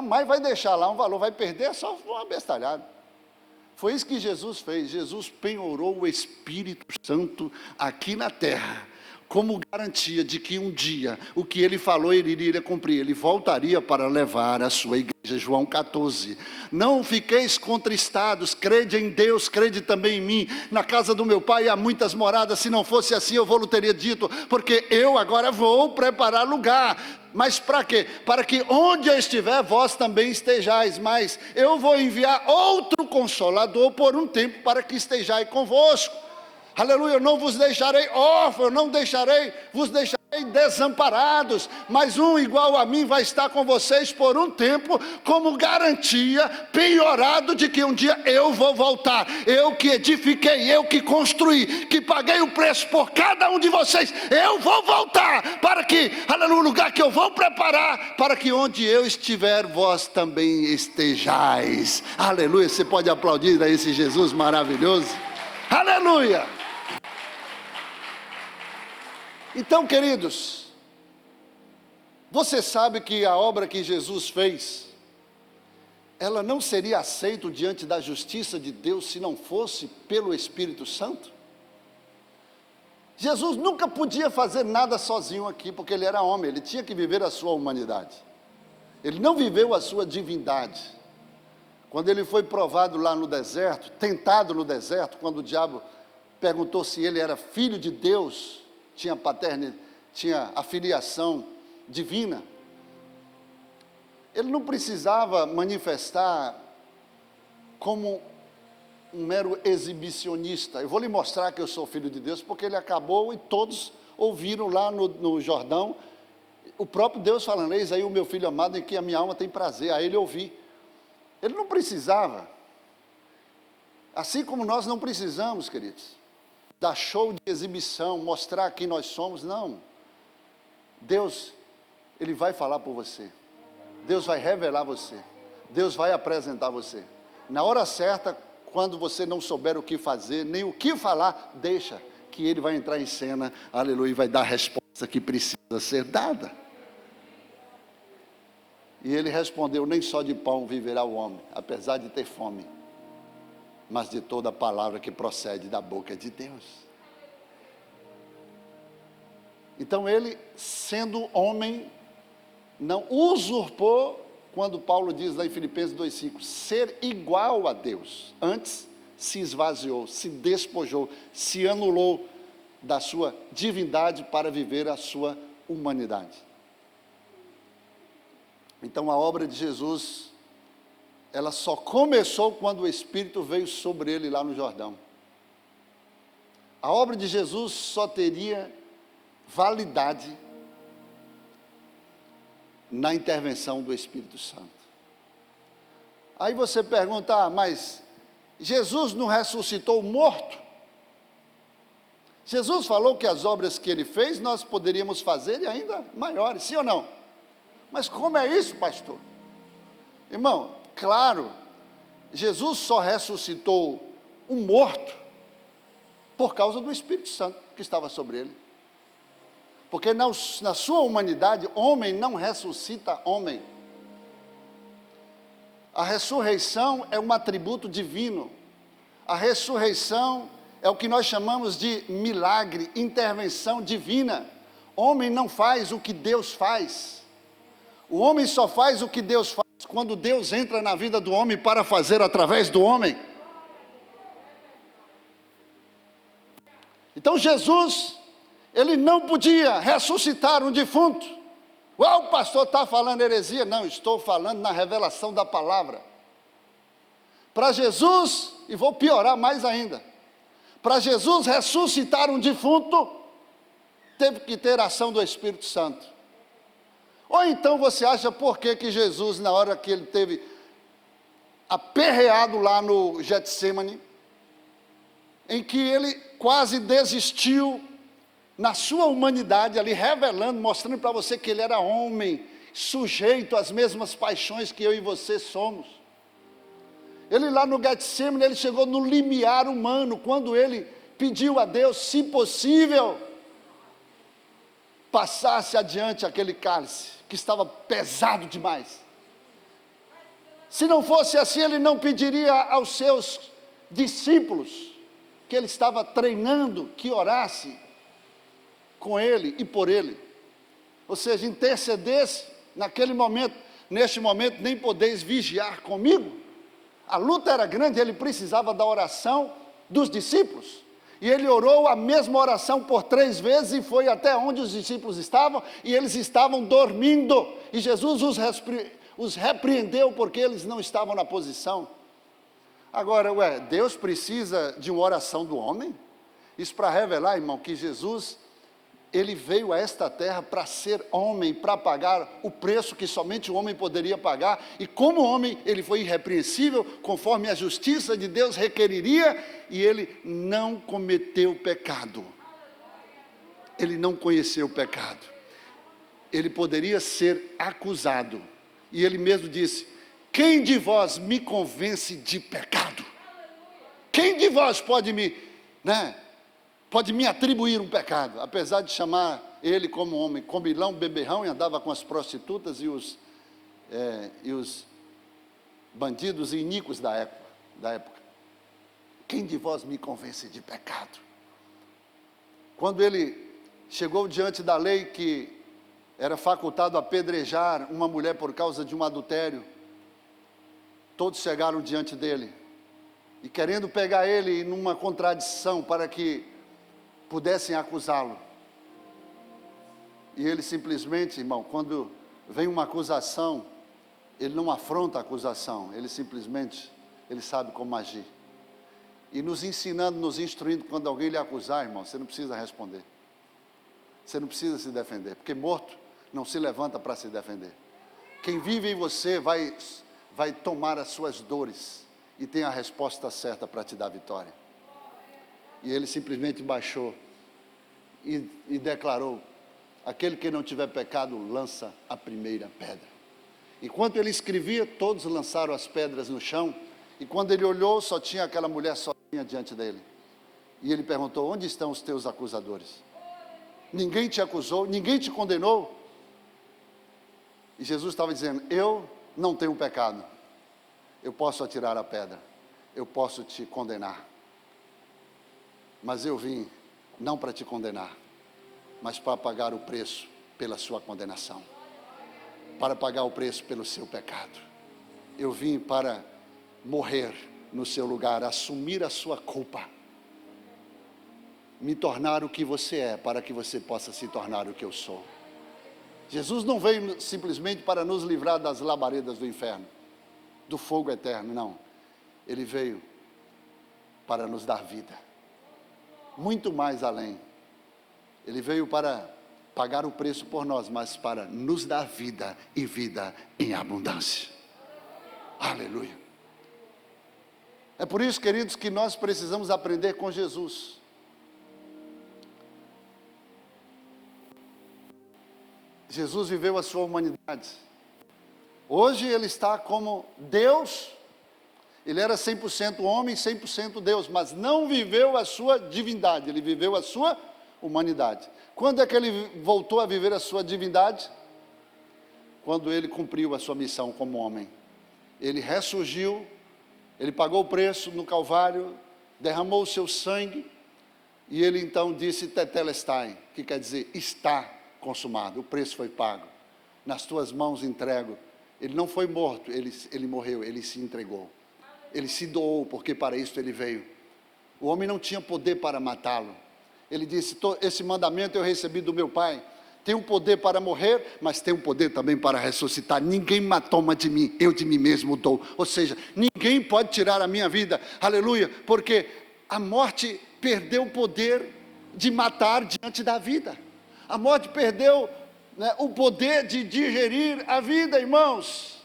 jamais vai deixar lá um valor, vai perder, é só uma bestalhada. Foi isso que Jesus fez. Jesus penhorou o Espírito Santo aqui na terra, como garantia de que um dia, o que ele falou, ele iria cumprir. Ele voltaria para levar a sua igreja. João 14. Não fiqueis contristados, crede em Deus, crede também em mim. Na casa do meu pai há muitas moradas, se não fosse assim eu vou teria dito, porque eu agora vou preparar lugar. Mas para quê? Para que onde eu estiver, vós também estejais. Mas eu vou enviar outro Consolador por um tempo, para que estejais convosco. Aleluia, eu não vos deixarei órfãos, eu não vos deixarei desamparados, mas um igual a mim vai estar com vocês por um tempo, como garantia, penhorado de que um dia eu vou voltar. Eu que edifiquei, eu que construí, que paguei o preço por cada um de vocês, eu vou voltar, para que, aleluia, o lugar que eu vou preparar, para que onde eu estiver, vós também estejais. Aleluia, você pode aplaudir a esse Jesus maravilhoso? Aleluia! Então, queridos, você sabe que a obra que Jesus fez, ela não seria aceita diante da justiça de Deus se não fosse pelo Espírito Santo? Jesus nunca podia fazer nada sozinho aqui, porque ele era homem, ele tinha que viver a sua humanidade. Ele não viveu a sua divindade. Quando ele foi provado lá no deserto, tentado no deserto, quando o diabo perguntou se ele era filho de Deus, tinha a filiação divina, ele não precisava manifestar como um mero exibicionista. Eu vou lhe mostrar que eu sou filho de Deus, porque ele acabou e todos ouviram lá no Jordão, o próprio Deus falando, eis aí o meu filho amado em que a minha alma tem prazer, a ele ouvi. Ele não precisava, assim como nós não precisamos, queridos, dar show de exibição, mostrar quem nós somos, não. Deus, Ele vai falar por você, Deus vai revelar você, Deus vai apresentar você. Na hora certa, quando você não souber o que fazer, nem o que falar, deixa que Ele vai entrar em cena, aleluia, e vai dar a resposta que precisa ser dada. E ele respondeu, nem só de pão viverá o homem, apesar de ter fome, mas de toda a palavra que procede da boca de Deus. Então ele, sendo homem, não usurpou, quando Paulo diz lá em Filipenses 2,5, ser igual a Deus. Antes se esvaziou, se despojou, se anulou da sua divindade para viver a sua humanidade. Então a obra de Jesus, ela só começou quando o Espírito veio sobre ele lá no Jordão. A obra de Jesus só teria validade na intervenção do Espírito Santo. Aí você pergunta, mas Jesus não ressuscitou morto? Jesus falou que as obras que ele fez, nós poderíamos fazer e ainda maiores, sim ou não? Mas como é isso, pastor? Irmão, claro, Jesus só ressuscitou um morto por causa do Espírito Santo que estava sobre ele. Porque na sua humanidade, homem não ressuscita homem. A ressurreição é um atributo divino. A ressurreição é o que nós chamamos de milagre, intervenção divina. Homem não faz o que Deus faz. O homem só faz o que Deus faz quando Deus entra na vida do homem para fazer através do homem. Então Jesus, ele não podia ressuscitar um defunto. O pastor está falando heresia. Não, estou falando na revelação da palavra. Para Jesus, e vou piorar mais ainda, para Jesus ressuscitar um defunto, teve que ter ação do Espírito Santo. Ou então você acha por que Jesus, na hora que ele teve aperreado lá no Getsemane, em que ele quase desistiu na sua humanidade ali, revelando, mostrando para você que ele era homem, sujeito às mesmas paixões que eu e você somos. Ele lá no Getsemane, ele chegou no limiar humano, quando ele pediu a Deus, se possível, passasse adiante aquele cálice, que estava pesado demais. Se não fosse assim, ele não pediria aos seus discípulos, que ele estava treinando, que orasse com ele e por ele. Ou seja, intercedesse naquele momento. Neste momento nem podeis vigiar comigo. A luta era grande, ele precisava da oração dos discípulos. E ele orou a mesma oração por 3 vezes e foi até onde os discípulos estavam, e eles estavam dormindo. E Jesus os repreendeu porque eles não estavam na posição. Agora, Deus precisa de uma oração do homem? Isso para revelar, irmão, que Jesus, ele veio a esta terra para ser homem, para pagar o preço que somente o homem poderia pagar, e como homem, ele foi irrepreensível, conforme a justiça de Deus requeriria, e ele não cometeu pecado. Ele não conheceu o pecado. Ele poderia ser acusado, e ele mesmo disse: quem de vós me convence de pecado? Quem de vós pode me atribuir um pecado? Apesar de chamar ele como homem comilão, beberrão, e andava com as prostitutas e os bandidos iníquos da época. Quem de vós me convence de pecado? Quando ele chegou diante da lei que era facultado apedrejar uma mulher por causa de um adultério, todos chegaram diante dele, e querendo pegar ele numa contradição para que pudessem acusá-lo. E ele simplesmente, irmão, quando vem uma acusação, ele não afronta a acusação, ele simplesmente, ele sabe como agir. E nos ensinando, nos instruindo, quando alguém lhe acusar, irmão, você não precisa responder. Você não precisa se defender, porque morto não se levanta para se defender. Quem vive em você vai tomar as suas dores e tem a resposta certa para te dar vitória. E ele simplesmente baixou e declarou: aquele que não tiver pecado, lança a primeira pedra. Enquanto ele escrevia, todos lançaram as pedras no chão, e quando ele olhou, só tinha aquela mulher sozinha diante dele. E ele perguntou: onde estão os teus acusadores? Ninguém te acusou, ninguém te condenou? E Jesus estava dizendo: eu não tenho pecado, eu posso atirar a pedra, eu posso te condenar, mas eu vim não para te condenar, mas para pagar o preço pela sua condenação, para pagar o preço pelo seu pecado. Eu vim para morrer no seu lugar, assumir a sua culpa, me tornar o que você é, para que você possa se tornar o que eu sou. Jesus não veio simplesmente para nos livrar das labaredas do inferno, do fogo eterno, não. Ele veio para nos dar vida, muito mais além. Ele veio para pagar o preço por nós, mas para nos dar vida e vida em abundância. Aleluia. É por isso, queridos, que nós precisamos aprender com Jesus. Jesus viveu a sua humanidade. Hoje ele está como Deus. Ele era 100% homem, 100% Deus, mas não viveu a sua divindade, ele viveu a sua humanidade. Quando é que ele voltou a viver a sua divindade? Quando ele cumpriu a sua missão como homem. Ele ressurgiu, ele pagou o preço no Calvário, derramou o seu sangue, e ele então disse tetelestai, que quer dizer está consumado, o preço foi pago, nas tuas mãos entrego. Ele não foi morto, ele morreu, ele se entregou, ele se doou, porque para isso ele veio. O homem não tinha poder para matá-lo. Ele disse: esse mandamento eu recebi do meu pai, tem um poder para morrer, mas tem um poder também para ressuscitar. Ninguém toma de mim, eu de mim mesmo dou. Ou seja, ninguém pode tirar a minha vida, aleluia, porque a morte perdeu o poder de matar diante da vida. A morte perdeu o poder de digerir a vida, irmãos.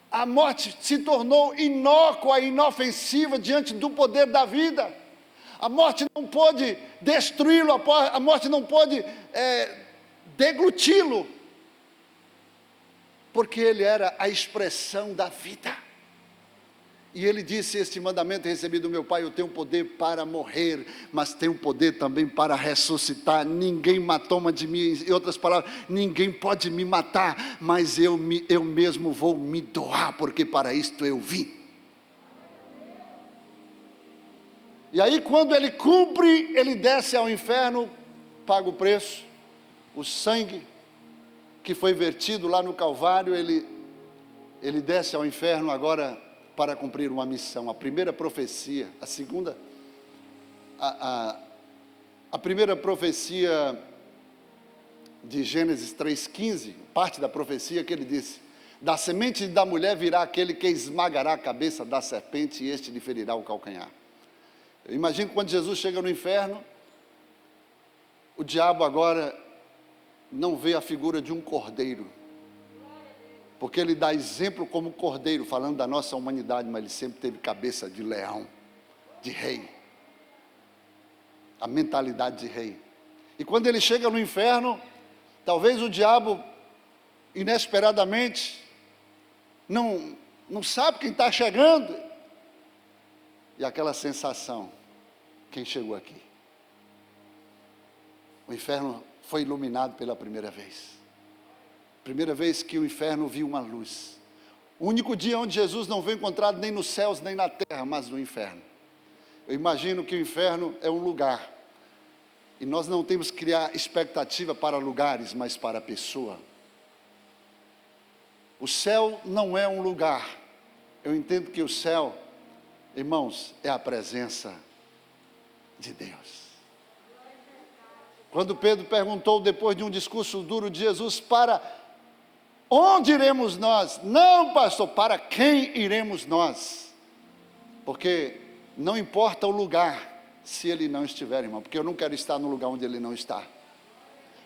A morte se tornou inócua, inofensiva diante do poder da vida. A morte não pôde destruí-lo, a morte não pôde degluti-lo, porque ele era a expressão da vida. E ele disse: este mandamento recebi do meu Pai, eu tenho poder para morrer, mas tenho poder também para ressuscitar. Ninguém toma de mim, em outras palavras, ninguém pode me matar, mas eu mesmo vou me doar, porque para isto eu vim. E aí quando ele cumpre, ele desce ao inferno, paga o preço, o sangue que foi vertido lá no Calvário, ele desce ao inferno agora para cumprir uma missão. A primeira profecia, a segunda, a primeira profecia de Gênesis 3,15, parte da profecia que ele disse: da semente da mulher virá aquele que esmagará a cabeça da serpente, e este lhe ferirá o calcanhar. Eu imagino que quando Jesus chega no inferno, o diabo agora não vê a figura de um cordeiro, porque ele dá exemplo como cordeiro, falando da nossa humanidade, mas ele sempre teve cabeça de leão, de rei, a mentalidade de rei. E quando ele chega no inferno, talvez o diabo, inesperadamente, não sabe quem está chegando, e aquela sensação: quem chegou aqui? O inferno foi iluminado pela primeira vez. Primeira vez que o inferno viu uma luz. O único dia onde Jesus não foi encontrado nem nos céus nem na terra, mas no inferno. Eu imagino que o inferno é um lugar, e nós não temos que criar expectativa para lugares, mas para a pessoa. O céu não é um lugar. Eu entendo que o céu, irmãos, é a presença de Deus. Quando Pedro perguntou, depois de um discurso duro de Jesus: para onde iremos nós? Não, pastor, para quem iremos nós? Porque não importa o lugar, se ele não estiver, irmão, porque eu não quero estar no lugar onde ele não está.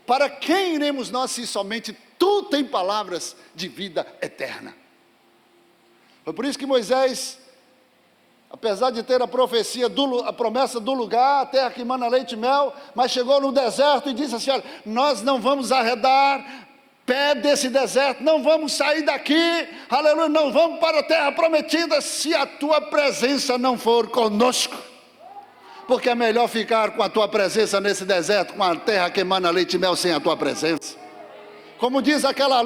Para quem iremos nós, se somente tu tem palavras de vida eterna? Foi por isso que Moisés, apesar de ter a promessa do lugar, a terra que emana leite e mel, mas chegou no deserto e disse assim: olha, nós não vamos arredar pé desse deserto, não vamos sair daqui, aleluia, não vamos para a terra prometida, se a tua presença não for conosco, porque é melhor ficar com a tua presença nesse deserto, com a terra que emana leite e mel, sem a tua presença. Como diz aquela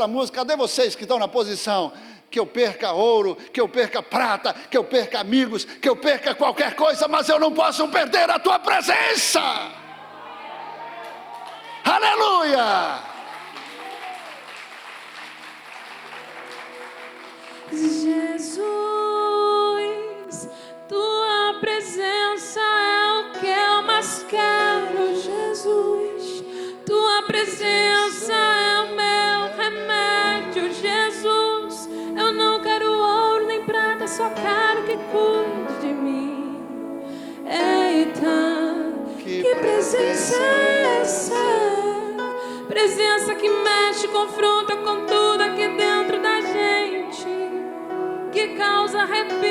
música, cadê vocês que estão na posição? Que eu perca ouro, que eu perca prata, que eu perca amigos, que eu perca qualquer coisa, mas eu não posso perder a tua presença. Aleluia! Jesus, tua presença é o que eu mais quero. Jesus, tua presença é o meu remédio. Jesus, eu não quero ouro nem prata, só quero que cuide de mim. Eita, que presença é essa? Presença que mexe, confronta,